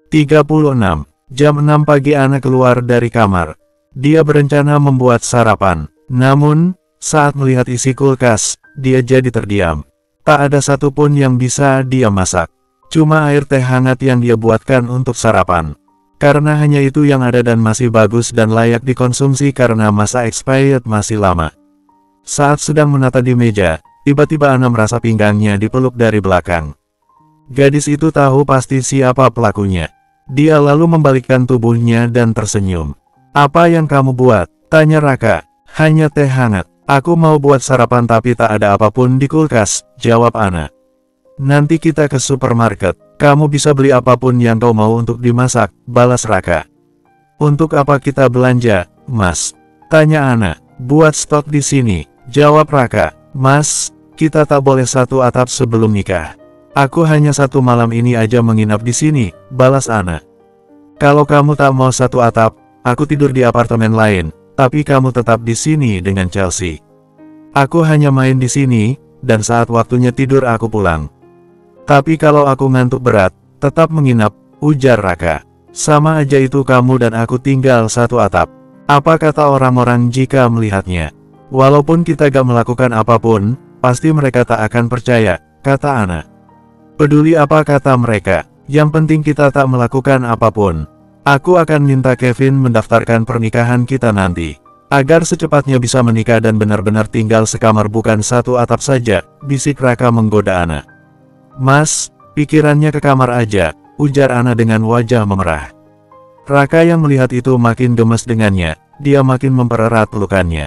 36. Jam 6 pagi Ana keluar dari kamar. Dia berencana membuat sarapan. Namun, saat melihat isi kulkas, dia jadi terdiam. Tak ada satupun yang bisa dia masak. Cuma air teh hangat yang dia buatkan untuk sarapan. Karena hanya itu yang ada dan masih bagus dan layak dikonsumsi karena masa expired masih lama. Saat sedang menata di meja, tiba-tiba Ana merasa pinggangnya dipeluk dari belakang. Gadis itu tahu pasti siapa pelakunya. Dia lalu membalikkan tubuhnya dan tersenyum. "Apa yang kamu buat?" tanya Raka. "Hanya teh hangat. Aku mau buat sarapan tapi tak ada apapun di kulkas," jawab Ana. "Nanti kita ke supermarket. Kamu bisa beli apapun yang kau mau untuk dimasak," balas Raka. "Untuk apa kita belanja, Mas?" tanya Ana. "Buat stok di sini," jawab Raka. "Mas, kita tak boleh satu atap sebelum nikah. Aku hanya satu malam ini aja menginap di sini," balas Ana. "Kalau kamu tak mau satu atap, aku tidur di apartemen lain, tapi kamu tetap di sini dengan Chelsea. Aku hanya main di sini, dan saat waktunya tidur aku pulang. Tapi kalau aku ngantuk berat, tetap menginap," ujar Raka. "Sama aja itu kamu dan aku tinggal satu atap. Apa kata orang-orang jika melihatnya? Walaupun kita gak melakukan apapun, pasti mereka tak akan percaya," kata Ana. "Peduli apa kata mereka, yang penting kita tak melakukan apapun. Aku akan minta Kevin mendaftarkan pernikahan kita nanti. Agar secepatnya bisa menikah dan benar-benar tinggal sekamar bukan satu atap saja," bisik Raka menggoda Ana. "Mas, pikirannya ke kamar aja," ujar Ana dengan wajah memerah. Raka yang melihat itu makin gemes dengannya, dia makin mempererat pelukannya.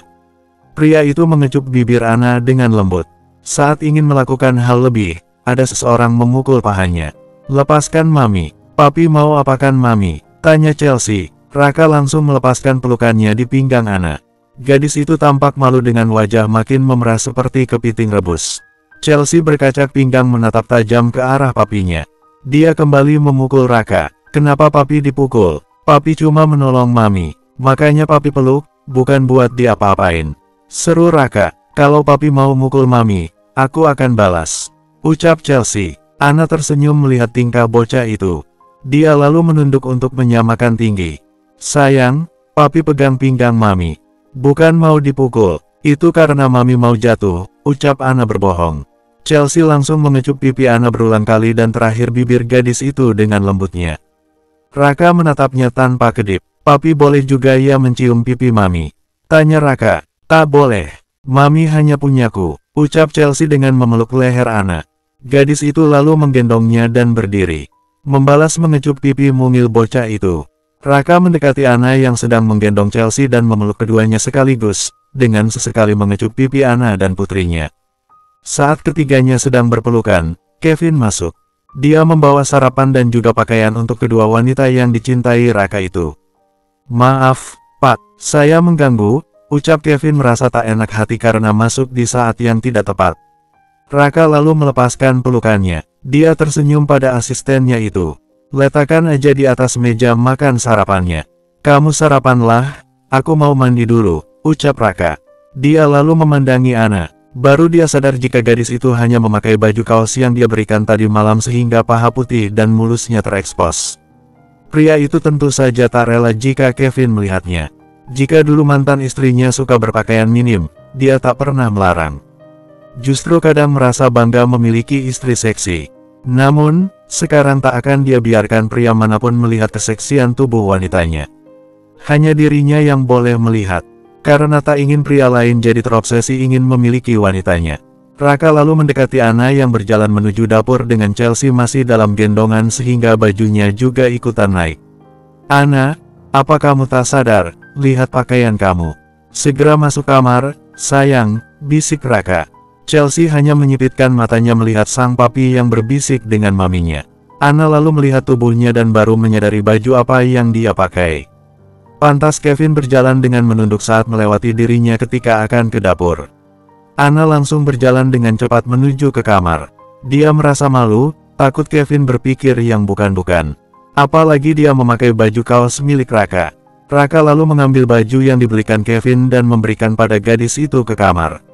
Pria itu mengecup bibir Ana dengan lembut. Saat ingin melakukan hal lebih, ada seseorang memukul pahanya. "Lepaskan Mami." "Papi mau apakan Mami?" tanya Chelsea. Raka langsung melepaskan pelukannya di pinggang Ana. Gadis itu tampak malu dengan wajah makin memerah seperti kepiting rebus. Chelsea berkacak pinggang menatap tajam ke arah papinya. Dia kembali memukul Raka. "Kenapa papi dipukul?" "Papi cuma menolong Mami. Makanya papi peluk, bukan buat diapa-apain," seru Raka. "Kalau papi mau mukul Mami, aku akan balas," ucap Chelsea. Ana tersenyum melihat tingkah bocah itu. Dia lalu menunduk untuk menyamakan tinggi. "Sayang, papi pegang pinggang Mami. Bukan mau dipukul. Itu karena Mami mau jatuh," ucap Ana berbohong. Chelsea langsung mengecup pipi Ana berulang kali dan terakhir bibir gadis itu dengan lembutnya. Raka menatapnya tanpa kedip. "Papi boleh juga ya mencium pipi Mami?" tanya Raka. "Tak boleh. Mami hanya punyaku," ucap Chelsea dengan memeluk leher Ana. Gadis itu lalu menggendongnya dan berdiri. Membalas mengecup pipi mungil bocah itu. Raka mendekati Ana yang sedang menggendong Chelsea dan memeluk keduanya sekaligus, dengan sesekali mengecup pipi Ana dan putrinya. Saat ketiganya sedang berpelukan, Kevin masuk. Dia membawa sarapan dan juga pakaian untuk kedua wanita yang dicintai Raka itu. "Maaf, Pak, saya mengganggu," ucap Kevin merasa tak enak hati karena masuk di saat yang tidak tepat. Raka lalu melepaskan pelukannya. Dia tersenyum pada asistennya itu. "Letakkan aja di atas meja makan sarapannya. Kamu sarapanlah, aku mau mandi dulu," ucap Raka. Dia lalu memandangi Ana. Baru dia sadar jika gadis itu hanya memakai baju kaos yang dia berikan tadi malam sehingga paha putih dan mulusnya terekspos. Pria itu tentu saja tak rela jika Kevin melihatnya. Jika dulu mantan istrinya suka berpakaian minim, dia tak pernah melarang. Justru kadang merasa bangga memiliki istri seksi. Namun, sekarang tak akan dia biarkan pria manapun melihat keseksian tubuh wanitanya. Hanya dirinya yang boleh melihat. Karena tak ingin pria lain jadi terobsesi ingin memiliki wanitanya. Raka lalu mendekati Ana yang berjalan menuju dapur dengan Chelsea masih dalam gendongan sehingga bajunya juga ikutan naik. "Ana, apa kamu tak sadar? Lihat pakaian kamu. Segera masuk kamar, sayang," bisik Raka. Chelsea hanya menyipitkan matanya melihat sang papi yang berbisik dengan maminya. Ana lalu melihat tubuhnya dan baru menyadari baju apa yang dia pakai. Pantas Kevin berjalan dengan menunduk saat melewati dirinya ketika akan ke dapur. Ana langsung berjalan dengan cepat menuju ke kamar. Dia merasa malu, takut Kevin berpikir yang bukan-bukan. Apalagi dia memakai baju kaos milik Raka. Raka lalu mengambil baju yang dibelikan Kevin dan memberikan pada gadis itu ke kamar.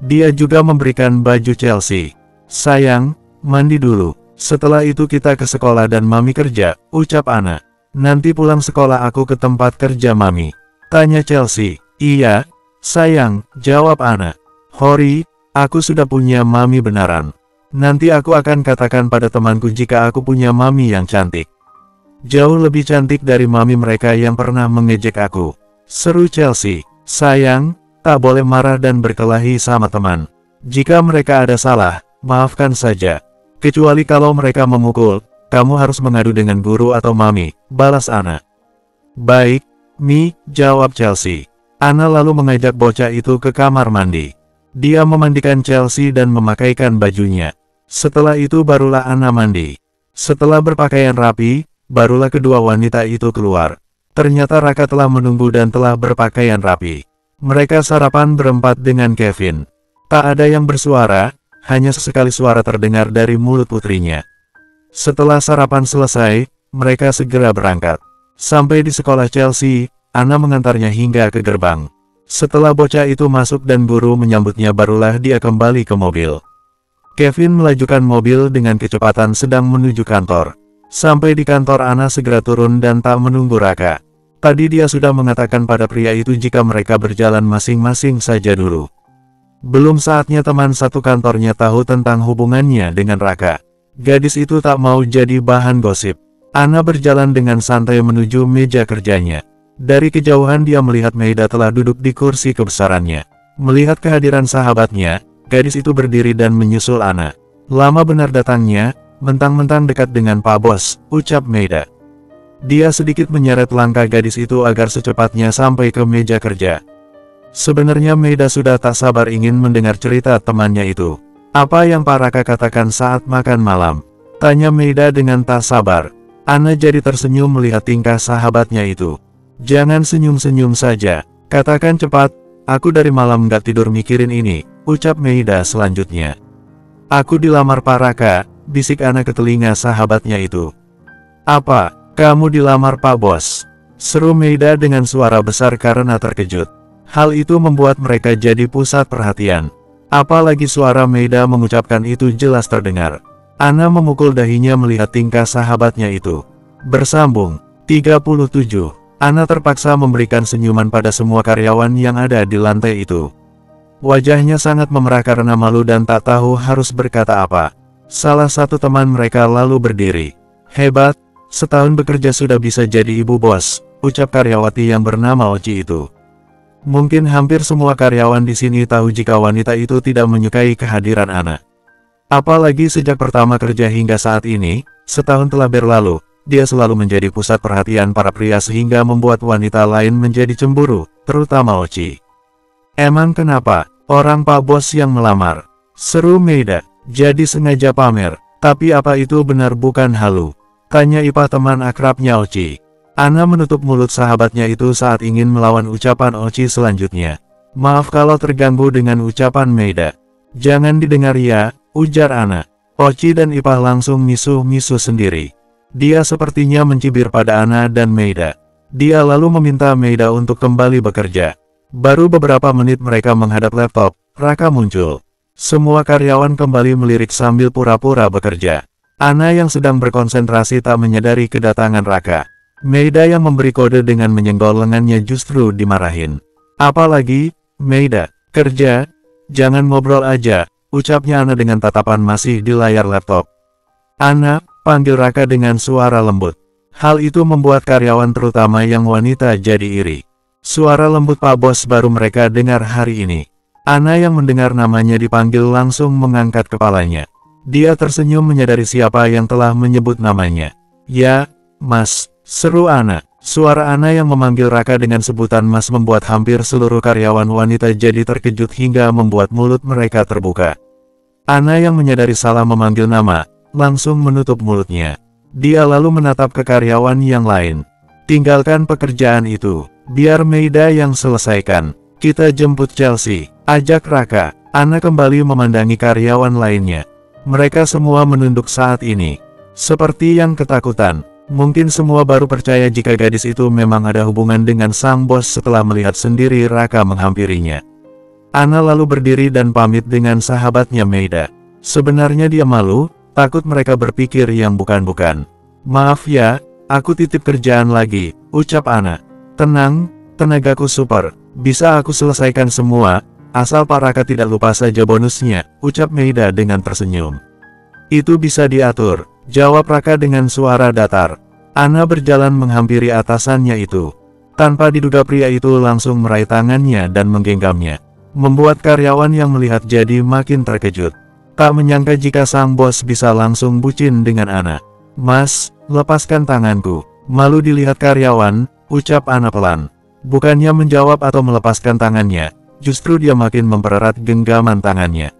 Dia juga memberikan baju Chelsea. "Sayang, mandi dulu," Setelah itu kita ke sekolah dan Mami kerja, ucap Anna. Nanti pulang sekolah aku ke tempat kerja Mami, tanya Chelsea. Iya, sayang, jawab Anna. Hori, aku sudah punya Mami beneran. Nanti aku akan katakan pada temanku jika aku punya Mami yang cantik. Jauh lebih cantik dari Mami mereka yang pernah mengejek aku, seru Chelsea. Sayang, tak boleh marah dan berkelahi sama teman. Jika mereka ada salah, maafkan saja. Kecuali kalau mereka memukul, kamu harus mengadu dengan guru atau Mami, balas Anna. Baik, Mi, jawab Chelsea. Anna lalu mengajak bocah itu ke kamar mandi. Dia memandikan Chelsea dan memakaikan bajunya. Setelah itu barulah Anna mandi. Setelah berpakaian rapi, barulah kedua wanita itu keluar. Ternyata Raka telah menunggu dan telah berpakaian rapi. Mereka sarapan berempat dengan Kevin. Tak ada yang bersuara, hanya sesekali suara terdengar dari mulut putrinya. Setelah sarapan selesai, mereka segera berangkat. Sampai di sekolah Chelsea, Anna mengantarnya hingga ke gerbang. Setelah bocah itu masuk dan guru menyambutnya barulah dia kembali ke mobil. Kevin melajukan mobil dengan kecepatan sedang menuju kantor. Sampai di kantor Anna segera turun dan tak menunggu Raka. Tadi dia sudah mengatakan pada pria itu jika mereka berjalan masing-masing saja dulu. Belum saatnya teman satu kantornya tahu tentang hubungannya dengan Raka. Gadis itu tak mau jadi bahan gosip. Anna berjalan dengan santai menuju meja kerjanya. Dari kejauhan dia melihat Meida telah duduk di kursi kebesarannya. Melihat kehadiran sahabatnya, gadis itu berdiri dan menyusul Anna. Lama benar datangnya, mentang-mentang dekat dengan Pak Bos, ucap Meida. Dia sedikit menyeret langkah gadis itu agar secepatnya sampai ke meja kerja. Sebenarnya Meida sudah tak sabar ingin mendengar cerita temannya itu. Apa yang Pak Raka katakan saat makan malam? Tanya Meida dengan tak sabar. Anna jadi tersenyum melihat tingkah sahabatnya itu. Jangan senyum-senyum saja, katakan cepat. Aku dari malam gak tidur mikirin ini, ucap Meida selanjutnya. Aku dilamar Pak Raka, bisik Anna ke telinga sahabatnya itu. Apa, kamu dilamar Pak Bos? Seru Meida dengan suara besar karena terkejut. Hal itu membuat mereka jadi pusat perhatian. Apalagi suara Meida mengucapkan itu jelas terdengar. Anna memukul dahinya melihat tingkah sahabatnya itu. Bersambung, 37. Anna terpaksa memberikan senyuman pada semua karyawan yang ada di lantai itu. Wajahnya sangat memerah karena malu dan tak tahu harus berkata apa. Salah satu teman mereka lalu berdiri. Hebat, setahun bekerja sudah bisa jadi ibu bos, ucap karyawati yang bernama Oci itu. Mungkin hampir semua karyawan di sini tahu jika wanita itu tidak menyukai kehadiran Anna. Apalagi sejak pertama kerja hingga saat ini, setahun telah berlalu, dia selalu menjadi pusat perhatian para pria sehingga membuat wanita lain menjadi cemburu, terutama Oci. Emang kenapa? Orang Pak Bos yang melamar. Seru Meida, jadi sengaja pamer, tapi apa itu benar bukan halu? Tanya Ipa teman akrabnya Oci. Anna menutup mulut sahabatnya itu saat ingin melawan ucapan Oci selanjutnya. Maaf kalau terganggu dengan ucapan Meida. Jangan didengar ya, ujar Anna. Oci dan Ipa langsung misuh-misuh sendiri. Dia sepertinya mencibir pada Anna dan Meida. Dia lalu meminta Meida untuk kembali bekerja. Baru beberapa menit mereka menghadap laptop, Raka muncul. Semua karyawan kembali melirik sambil pura-pura bekerja. Anna yang sedang berkonsentrasi tak menyadari kedatangan Raka. Meida yang memberi kode dengan menyenggol lengannya justru dimarahin. Apalagi, Meida, kerja, jangan ngobrol aja, ucapnya Anna dengan tatapan masih di layar laptop. Anna, panggil Raka dengan suara lembut. Hal itu membuat karyawan terutama yang wanita jadi iri. Suara lembut Pak Bos baru mereka dengar hari ini. Anna yang mendengar namanya dipanggil langsung mengangkat kepalanya. Dia tersenyum menyadari siapa yang telah menyebut namanya. Ya, Mas, seru Anna. Suara Anna yang memanggil Raka dengan sebutan Mas membuat hampir seluruh karyawan wanita jadi terkejut hingga membuat mulut mereka terbuka. Anna yang menyadari salah memanggil nama, langsung menutup mulutnya. Dia lalu menatap ke karyawan yang lain. Tinggalkan pekerjaan itu, biar Meida yang selesaikan. Kita jemput Chelsea, ajak Raka. Anna kembali memandangi karyawan lainnya. Mereka semua menunduk saat ini. Seperti yang ketakutan. Mungkin semua baru percaya jika gadis itu memang ada hubungan dengan sang bos setelah melihat sendiri Raka menghampirinya. Anna lalu berdiri dan pamit dengan sahabatnya Meida. Sebenarnya dia malu, Takut mereka berpikir yang bukan-bukan. Maaf ya, aku titip kerjaan lagi, ucap Ana. Tenang, tenagaku super, bisa aku selesaikan semua, asal Pak Raka tidak lupa saja bonusnya, ucap Meida dengan tersenyum. Itu bisa diatur, jawab Raka dengan suara datar. Ana berjalan menghampiri atasannya itu. Tanpa diduga pria itu langsung meraih tangannya dan menggenggamnya. Membuat karyawan yang melihat jadi makin terkejut. Tak menyangka jika sang bos bisa langsung bucin dengan Ana. Mas, lepaskan tanganku. Malu dilihat karyawan, ucap Ana pelan. Bukannya menjawab atau melepaskan tangannya, justru dia makin mempererat genggaman tangannya.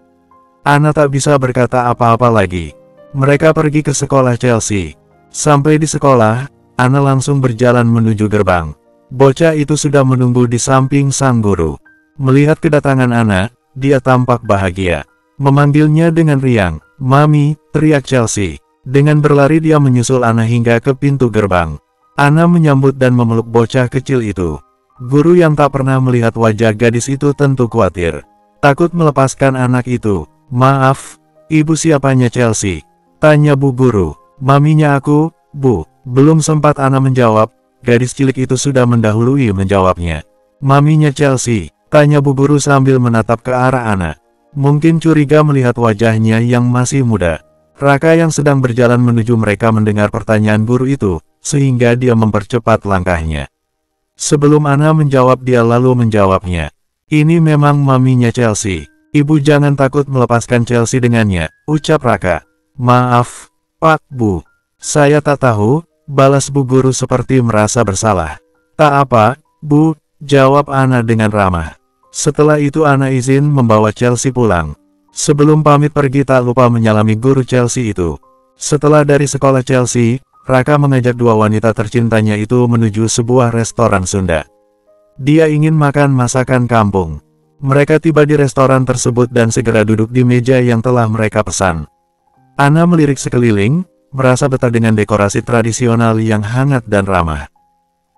Ana tak bisa berkata apa-apa lagi. Mereka pergi ke sekolah Chelsea. Sampai di sekolah, Ana langsung berjalan menuju gerbang. Bocah itu sudah menunggu di samping sang guru. Melihat kedatangan Ana, dia tampak bahagia. Memanggilnya dengan riang, "Mami," teriak Chelsea. Dengan berlari dia menyusul Ana hingga ke pintu gerbang. Ana menyambut dan memeluk bocah kecil itu. Guru yang tak pernah melihat wajah gadis itu tentu khawatir. Takut melepaskan anak itu. "Maaf, ibu siapanya Chelsea?" tanya bu guru. "Maminya aku, bu." Belum sempat Ana menjawab, gadis cilik itu sudah mendahului menjawabnya. "Maminya Chelsea?" tanya bu guru sambil menatap ke arah Ana. Mungkin curiga melihat wajahnya yang masih muda. Raka yang sedang berjalan menuju mereka mendengar pertanyaan guru itu, sehingga dia mempercepat langkahnya. Sebelum Ana menjawab dia lalu menjawabnya. "Ini memang maminya Chelsea. Ibu jangan takut melepaskan Chelsea dengannya," ucap Raka. "Maaf, Pak Bu. Saya tak tahu," balas bu guru seperti merasa bersalah. "Tak apa, Bu," jawab Ana dengan ramah. Setelah itu Ana izin membawa Chelsea pulang. Sebelum pamit pergi tak lupa menyalami guru Chelsea itu. Setelah dari sekolah Chelsea, Raka mengajak dua wanita tercintanya itu menuju sebuah restoran Sunda. Dia ingin makan masakan kampung. Mereka tiba di restoran tersebut dan segera duduk di meja yang telah mereka pesan. Ana melirik sekeliling, merasa betah dengan dekorasi tradisional yang hangat dan ramah.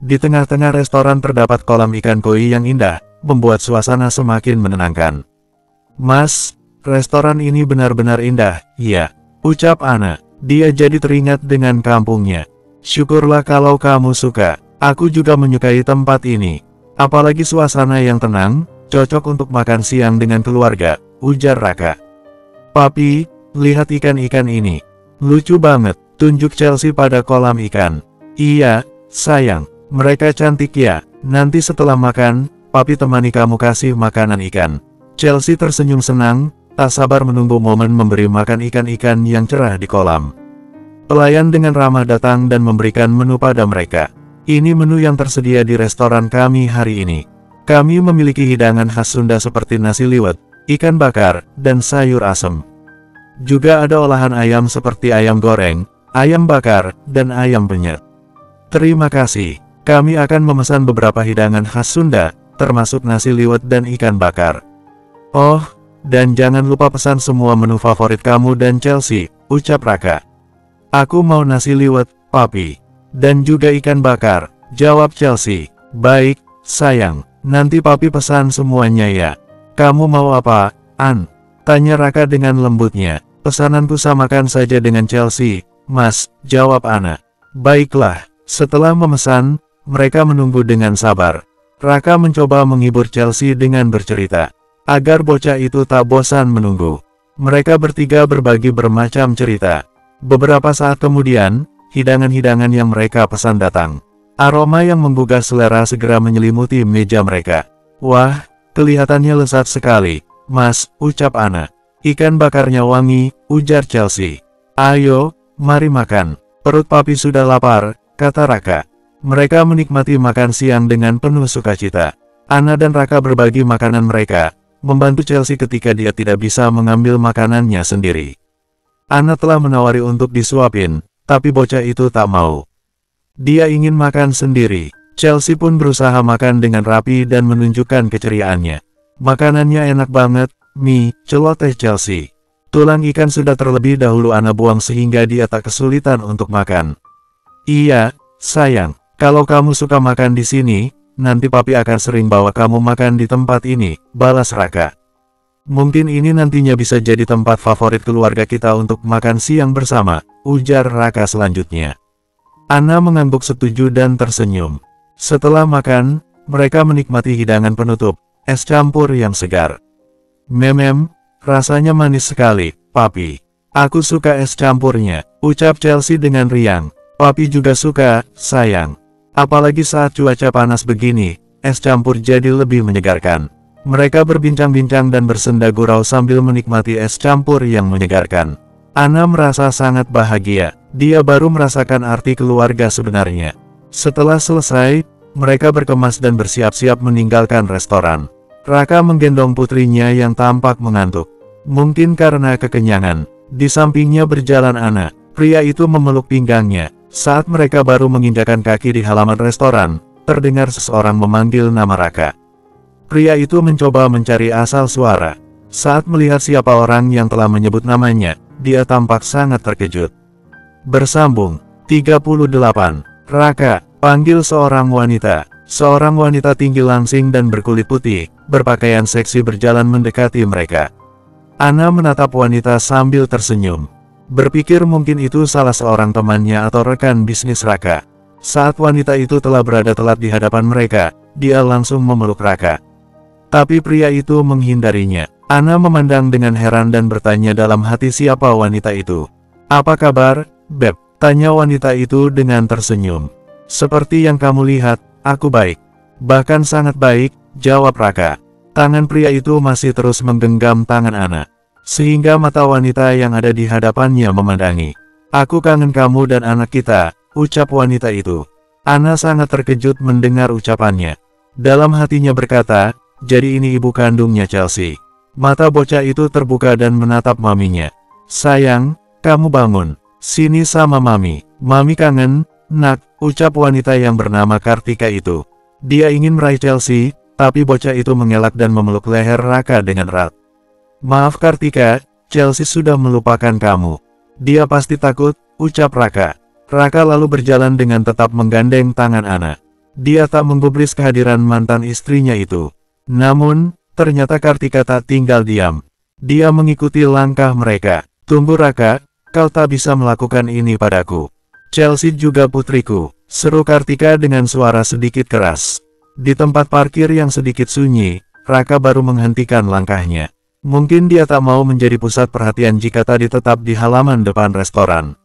Di tengah-tengah restoran terdapat kolam ikan koi yang indah, membuat suasana semakin menenangkan. "Mas, restoran ini benar-benar indah." "Iya," ucap Ana. Dia jadi teringat dengan kampungnya. "Syukurlah kalau kamu suka. Aku juga menyukai tempat ini. Apalagi suasana yang tenang, cocok untuk makan siang dengan keluarga," ujar Raka. "Papi, lihat ikan-ikan ini. Lucu banget," tunjuk Chelsea pada kolam ikan. "Iya, sayang. Mereka cantik ya. Nanti setelah makan, Papi temani kamu kasih makanan ikan." Chelsea tersenyum senang, tak sabar menunggu momen memberi makan ikan-ikan yang cerah di kolam. Pelayan dengan ramah datang dan memberikan menu pada mereka. "Ini menu yang tersedia di restoran kami hari ini. Kami memiliki hidangan khas Sunda seperti nasi liwet, ikan bakar, dan sayur asem. Juga ada olahan ayam seperti ayam goreng, ayam bakar, dan ayam penyet." "Terima kasih. Kami akan memesan beberapa hidangan khas Sunda, termasuk nasi liwet dan ikan bakar." "Oh, dan jangan lupa pesan semua menu favorit kamu dan Chelsea," ucap Raka. "Aku mau nasi liwet, Papi. Dan juga ikan bakar," jawab Chelsea. "Baik, sayang. Nanti Papi pesan semuanya ya." "Kamu mau apa, An?" tanya Raka dengan lembutnya. "Pesananku samakan saja dengan Chelsea, Mas," jawab Ana. "Baiklah." Setelah memesan, mereka menunggu dengan sabar. Raka mencoba menghibur Chelsea dengan bercerita, agar bocah itu tak bosan menunggu. Mereka bertiga berbagi bermacam cerita. Beberapa saat kemudian, hidangan-hidangan yang mereka pesan datang. Aroma yang menggugah selera segera menyelimuti meja mereka. "Wah, kelihatannya lezat sekali, Mas," ucap Ana. "Ikan bakarnya wangi," ujar Chelsea. "Ayo, mari makan. Perut Papi sudah lapar," kata Raka. Mereka menikmati makan siang dengan penuh sukacita. Ana dan Raka berbagi makanan mereka, membantu Chelsea ketika dia tidak bisa mengambil makanannya sendiri. Ana telah menawari untuk disuapin, tapi bocah itu tak mau. Dia ingin makan sendiri. Chelsea pun berusaha makan dengan rapi dan menunjukkan keceriaannya. "Makanannya enak banget, Mi," celoteh Chelsea. "Tulang ikan sudah terlebih dahulu Ana buang sehingga dia tak kesulitan untuk makan." "Iya, sayang. Kalau kamu suka makan di sini, nanti Papi akan sering bawa kamu makan di tempat ini," balas Raka. Mungkin ini nantinya bisa jadi tempat favorit keluarga kita untuk makan siang bersama, ujar Raka selanjutnya. Ana mengangguk setuju dan tersenyum. Setelah makan, mereka menikmati hidangan penutup, es campur yang segar. Memem, rasanya manis sekali, Papi. Aku suka es campurnya, ucap Chelsea dengan riang. Papi juga suka, sayang. Apalagi saat cuaca panas begini, es campur jadi lebih menyegarkan. Mereka berbincang-bincang dan bersenda gurau sambil menikmati es campur yang menyegarkan. Ana merasa sangat bahagia, dia baru merasakan arti keluarga sebenarnya. Setelah selesai, mereka berkemas dan bersiap-siap meninggalkan restoran. Raka menggendong putrinya yang tampak mengantuk. Mungkin karena kekenyangan, di sampingnya berjalan Ana. Pria itu memeluk pinggangnya. Saat mereka baru menginjakan kaki di halaman restoran, terdengar seseorang memanggil nama Raka. Pria itu mencoba mencari asal suara. Saat melihat siapa orang yang telah menyebut namanya, dia tampak sangat terkejut. Bersambung 38. Raka, panggil seorang wanita. Seorang wanita tinggi langsing dan berkulit putih, berpakaian seksi berjalan mendekati mereka. Ana menatap wanita sambil tersenyum. Berpikir mungkin itu salah seorang temannya atau rekan bisnis Raka. Saat wanita itu telah berada telat di hadapan mereka, dia langsung memeluk Raka. Tapi pria itu menghindarinya. Ana memandang dengan heran dan bertanya dalam hati siapa wanita itu. Apa kabar, Beb? Tanya wanita itu dengan tersenyum. Seperti yang kamu lihat, aku baik. Bahkan sangat baik, jawab Raka. Tangan pria itu masih terus menggenggam tangan Ana. Sehingga mata wanita yang ada di hadapannya memandangi. Aku kangen kamu dan anak kita, ucap wanita itu. Ana sangat terkejut mendengar ucapannya. Dalam hatinya berkata, jadi ini ibu kandungnya Chelsea. Mata bocah itu terbuka dan menatap maminya. Sayang, kamu bangun. Sini sama mami. Mami kangen, nak, ucap wanita yang bernama Kartika itu. Dia ingin meraih Chelsea, tapi bocah itu mengelak dan memeluk leher Raka dengan erat. Maaf Kartika, Chelsea sudah melupakan kamu. Dia pasti takut, ucap Raka. Raka lalu berjalan dengan tetap menggandeng tangan Ana. Dia tak menggubris kehadiran mantan istrinya itu. Namun, ternyata Kartika tak tinggal diam. Dia mengikuti langkah mereka. Tunggu Raka, kau tak bisa melakukan ini padaku. Chelsea juga putriku, seru Kartika dengan suara sedikit keras. Di tempat parkir yang sedikit sunyi, Raka baru menghentikan langkahnya. Mungkin dia tak mau menjadi pusat perhatian jika tadi tetap di halaman depan restoran.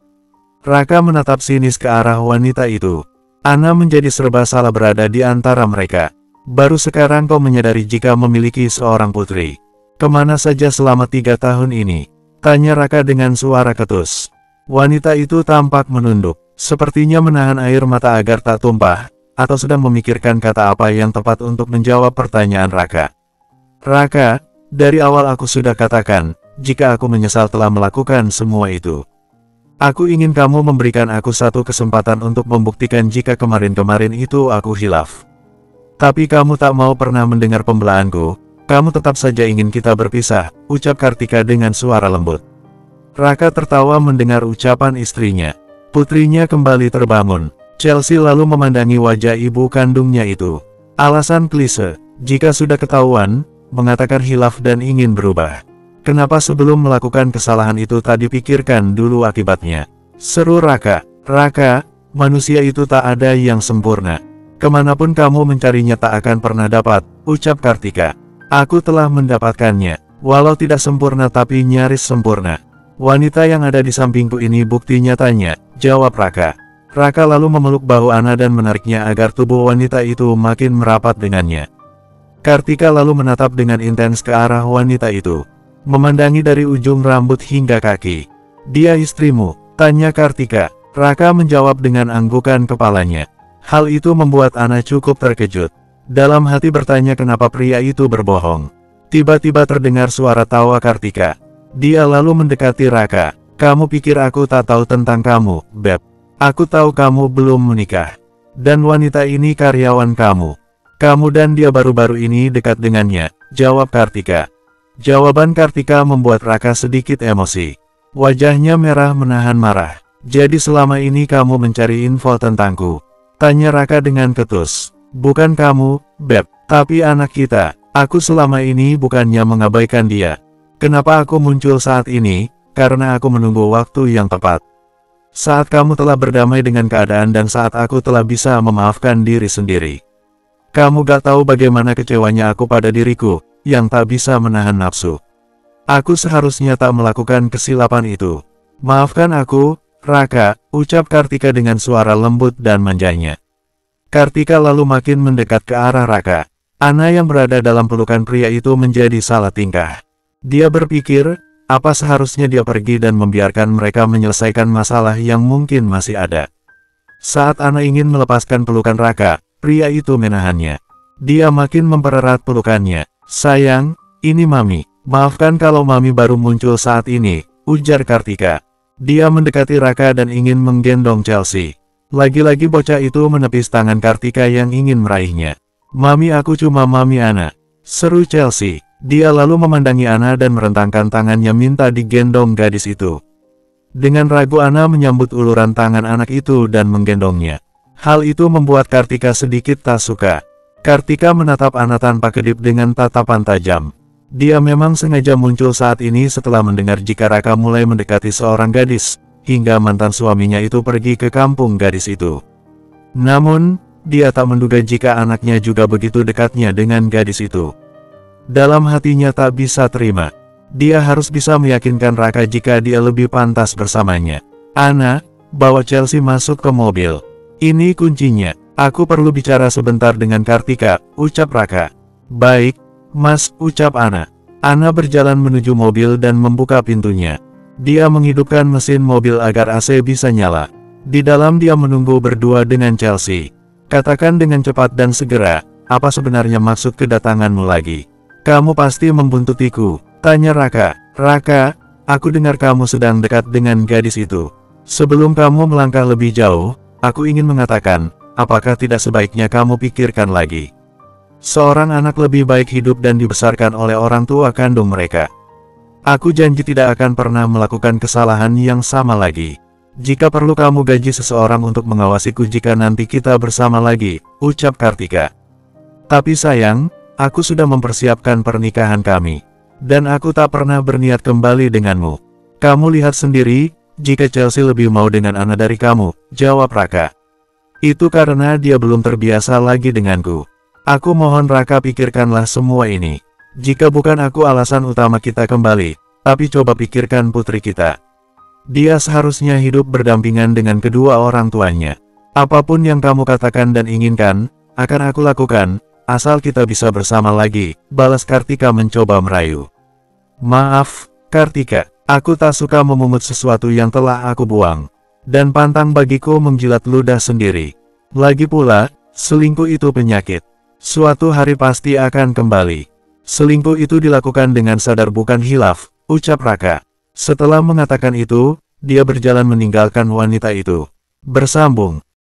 Raka menatap sinis ke arah wanita itu. Ana menjadi serba salah berada di antara mereka. Baru sekarang kau menyadari jika memiliki seorang putri. Kemana saja selama 3 tahun ini? Tanya Raka dengan suara ketus. Wanita itu tampak menunduk, sepertinya menahan air mata agar tak tumpah, atau sedang memikirkan kata apa yang tepat untuk menjawab pertanyaan Raka. Raka, dari awal aku sudah katakan, jika aku menyesal telah melakukan semua itu. Aku ingin kamu memberikan aku satu kesempatan untuk membuktikan jika kemarin-kemarin itu aku hilaf. Tapi kamu tak mau pernah mendengar pembelaanku, kamu tetap saja ingin kita berpisah, ucap Kartika dengan suara lembut. Raka tertawa mendengar ucapan istrinya. Putrinya kembali terbangun. Chelsea lalu memandangi wajah ibu kandungnya itu. Alasan klise, jika sudah ketahuan, mengatakan hilaf dan ingin berubah. Kenapa sebelum melakukan kesalahan itu tak dipikirkan dulu akibatnya? Seru Raka. Raka, manusia itu tak ada yang sempurna. Kemanapun kamu mencarinya tak akan pernah dapat, ucap Kartika. Aku telah mendapatkannya, walau tidak sempurna tapi nyaris sempurna. Wanita yang ada di sampingku ini bukti nyatanya, jawab Raka. Raka lalu memeluk bahu Ana dan menariknya agar tubuh wanita itu makin merapat dengannya. Kartika lalu menatap dengan intens ke arah wanita itu, memandangi dari ujung rambut hingga kaki. Dia istrimu? Tanya Kartika. Raka menjawab dengan anggukan kepalanya. Hal itu membuat Ana cukup terkejut. Dalam hati bertanya kenapa pria itu berbohong. Tiba-tiba terdengar suara tawa Kartika. Dia lalu mendekati Raka. Kamu pikir aku tak tahu tentang kamu, Beb? Aku tahu kamu belum menikah. Dan wanita ini karyawan kamu. Kamu dan dia baru-baru ini dekat dengannya, jawab Kartika. Jawaban Kartika membuat Raka sedikit emosi. Wajahnya merah menahan marah. Jadi selama ini kamu mencari info tentangku? Tanya Raka dengan ketus. Bukan kamu, Beb, tapi anak kita. Aku selama ini bukannya mengabaikan dia. Kenapa aku muncul saat ini? Karena aku menunggu waktu yang tepat. Saat kamu telah berdamai dengan keadaan dan saat aku telah bisa memaafkan diri sendiri. Kamu gak tahu bagaimana kecewanya aku pada diriku, yang tak bisa menahan nafsu. Aku seharusnya tak melakukan kesilapan itu. Maafkan aku, Raka, ucap Kartika dengan suara lembut dan manjanya. Kartika lalu makin mendekat ke arah Raka. Ana yang berada dalam pelukan pria itu menjadi salah tingkah. Dia berpikir, apa seharusnya dia pergi dan membiarkan mereka menyelesaikan masalah yang mungkin masih ada. Saat Ana ingin melepaskan pelukan Raka, pria itu menahannya. Dia makin mempererat pelukannya. Sayang, ini Mami. Maafkan kalau Mami baru muncul saat ini, ujar Kartika. Dia mendekati Raka dan ingin menggendong Chelsea. Lagi-lagi bocah itu menepis tangan Kartika yang ingin meraihnya. Mami, aku cuma Mami Ana, seru Chelsea. Dia lalu memandangi Ana dan merentangkan tangannya minta digendong gadis itu. Dengan ragu Ana menyambut uluran tangan anak itu dan menggendongnya. Hal itu membuat Kartika sedikit tak suka. Kartika menatap Ana tanpa kedip dengan tatapan tajam. Dia memang sengaja muncul saat ini setelah mendengar jika Raka mulai mendekati seorang gadis, hingga mantan suaminya itu pergi ke kampung gadis itu. Namun, dia tak menduga jika anaknya juga begitu dekatnya dengan gadis itu. Dalam hatinya tak bisa terima. Dia harus bisa meyakinkan Raka jika dia lebih pantas bersamanya. Ana, bawa Chelsea masuk ke mobil. Ini kuncinya. Aku perlu bicara sebentar dengan Kartika, ucap Raka. Baik, Mas, ucap Ana. Ana berjalan menuju mobil dan membuka pintunya. Dia menghidupkan mesin mobil agar AC bisa nyala. Di dalam dia menunggu berdua dengan Chelsea. Katakan dengan cepat dan segera, apa sebenarnya maksud kedatanganmu lagi? Kamu pasti membuntutiku, tanya Raka. Raka, aku dengar kamu sedang dekat dengan gadis itu. Sebelum kamu melangkah lebih jauh, aku ingin mengatakan, apakah tidak sebaiknya kamu pikirkan lagi? Seorang anak lebih baik hidup dan dibesarkan oleh orang tua kandung mereka. Aku janji tidak akan pernah melakukan kesalahan yang sama lagi. Jika perlu kamu gaji seseorang untuk mengawasiku jika nanti kita bersama lagi, ucap Kartika. Tapi sayang, aku sudah mempersiapkan pernikahan kami. Dan aku tak pernah berniat kembali denganmu. Kamu lihat sendiri, jika Chelsea lebih mau dengan Ana dari kamu, jawab Raka. Itu karena dia belum terbiasa lagi denganku. Aku mohon Raka pikirkanlah semua ini. Jika bukan aku alasan utama kita kembali, tapi coba pikirkan putri kita. Dia seharusnya hidup berdampingan dengan kedua orang tuanya. Apapun yang kamu katakan dan inginkan, akan aku lakukan, asal kita bisa bersama lagi, balas Kartika mencoba merayu. Maaf, Kartika, aku tak suka memungut sesuatu yang telah aku buang. Dan pantang bagiku menjilat ludah sendiri. Lagi pula, selingkuh itu penyakit. Suatu hari pasti akan kembali. Selingkuh itu dilakukan dengan sadar bukan hilaf, ucap Raka. Setelah mengatakan itu, dia berjalan meninggalkan wanita itu. Bersambung.